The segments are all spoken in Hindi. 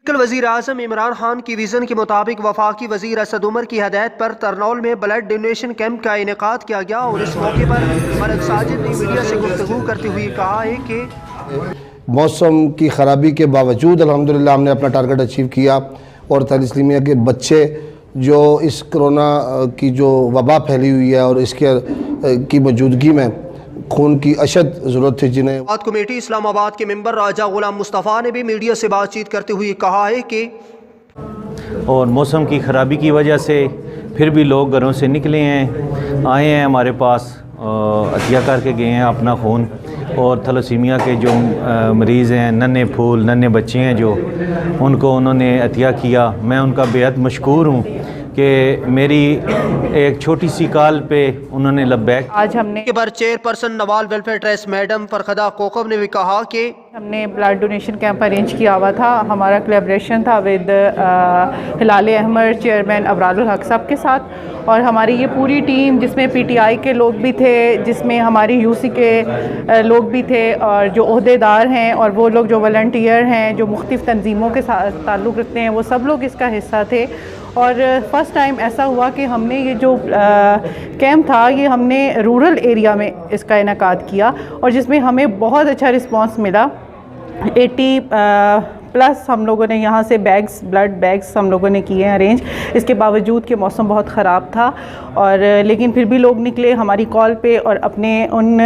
कल वज़ीर आज़म इमरान खान की विज़न के मुताबिक वफाकी वज़ीर असद उमर की हदायत पर तरनौल में ब्लड डोनेशन कैंप का इनेकाद किया गया और इस मौके पर मलिक साजिद ने मीडिया से गुफ्तगू करते हुए कहा है कि मौसम की ख़राबी के बावजूद अल्हम्दुलिल्लाह हमने अपना टारगेट अचीव किया और तस्लीमिया के बच्चे जो इस कोरोना की जो वबा फैली हुई है और इसके की मौजूदगी में खून की अशद ज़रूरत थी, जिन्हें बात कमेटी इस्लामाबाद के मेंबर राजा गुलाम मुस्तफ़ा ने भी मीडिया से बातचीत करते हुए कहा है कि और मौसम की ख़राबी की वजह से फिर भी लोग घरों से निकले हैं, आए हैं हमारे पास, अतिया करके गए हैं अपना खून। और थैलेसीमिया के जो मरीज़ हैं, नन्हे फूल नन्हे बच्चे हैं जो, उनको उन्होंने अतिया किया। मैं उनका बेहद मशकूर हूँ कि मेरी एक छोटी सी कॉल पे उन्होंने लब्बैक। आज हमने के बार chairperson Nawal welfare trust madam फरखदा Kokab ने भी कहा कि हमने ब्लड डोनेशन कैंप अरेंज किया हुआ था। हमारा कोलैबोरेशन था with Hilal Ahmar chairman Abrarul हक साहब के साथ, और हमारी ये पूरी टीम जिसमें पीटीआई के लोग भी थे, जिसमें हमारी यूसी के लोग भी थे, और जो ओहदेदार हैं और वो लोग जो वॉलंटियर हैं जो मुख्तलिफ़ तंजीमों के साथ ताल्लुक़ रखते हैं, वो सब लोग इसका हिस्सा थे। और फ़र्स्ट टाइम ऐसा हुआ कि हमने ये जो कैंप था ये हमने रूरल एरिया में इसका इनेकाद किया और जिसमें हमें बहुत अच्छा रिस्पांस मिला। 80 प्लस हम लोगों ने यहाँ से बैग्स, ब्लड बैग्स हम लोगों ने किए हैं अरेंज। इसके बावजूद कि मौसम बहुत ख़राब था, और लेकिन फिर भी लोग निकले हमारी कॉल पे और अपने उन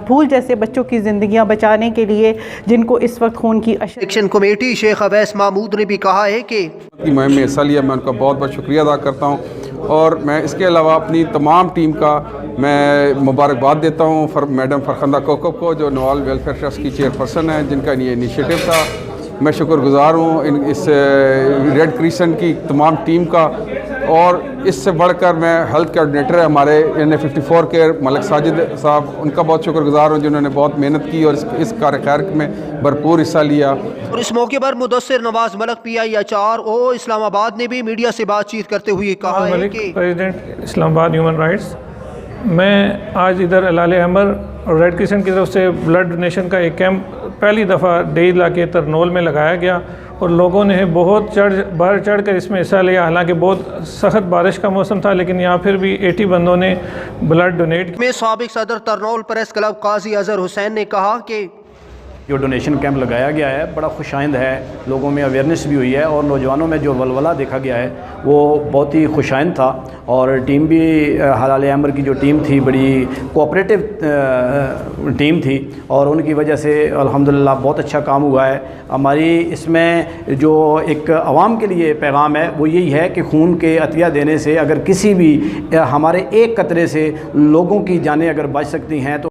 फूल जैसे बच्चों की ज़िंदगियाँ बचाने के लिए जिनको इस वक्त खून की एक्शन कमेटी शेख अवैस महमूद ने भी कहा है कि मुहिम में हिस्सा लिया। मैं उनका बहुत बहुत शुक्रिया अदा करता हूँ और मैं इसके अलावा अपनी तमाम टीम का मैं मुबारकबाद देता हूँ मैडम फरखदा कोकब को, जो नवाल वेलफेयर ट्रस्ट की चेयरपर्सन है, जिनका ये इनिशिएटिव था। मैं शुक्रगुज़ार हूँ इस रेड क्रिसेंट की तमाम टीम का, और इससे बढ़कर मैं हेल्थ कोऑर्डिनेटर है हमारे NA54 के मलिक साजिद साहब, उनका बहुत शुक्रगुज़ार हूँ जिन्होंने बहुत मेहनत की और इस कार्यक्रम में भरपूर हिस्सा लिया। और इस मौके पर मुदस्सिर नवाज मलिक PIHRO इस्लामाबाद ने भी मीडिया से बातचीत करते हुए कहा है कि प्रेसिडेंट इस्लामाबाद ह्यूमन राइट्स, मैं आज इधर हिलाल अहमर और रेड क्रिसेंट की तरफ से ब्लड डोनेशन का एक कैंप पहली दफ़ा डेई इलाके तरनौल में लगाया गया और लोगों ने बहुत बढ़ चढ़ कर इसमें हिस्सा लिया। हालांकि बहुत सख्त बारिश का मौसम था, लेकिन यहाँ फिर भी 80 बंदों ने ब्लड डोनेट में साबिक सदर तरनौल प्रेस क्लब काजी अजहर हुसैन ने कहा कि जो डोनेशन कैंप लगाया गया है बड़ा खुशाइंद है, लोगों में अवेयरनेस भी हुई है और नौजवानों में जो वलवला देखा गया है वो बहुत ही खुशाइंद था। और टीम भी हिलाल अहमर की जो टीम थी बड़ी कोऑपरेटिव टीम थी और उनकी वजह से अल्हम्दुलिल्लाह बहुत अच्छा काम हुआ है। हमारी इसमें जो एक आवाम के लिए पैगाम है वो यही है कि खून के अतिया देने से अगर किसी भी हमारे एक कतरे से लोगों की जानें अगर बच सकती हैं तो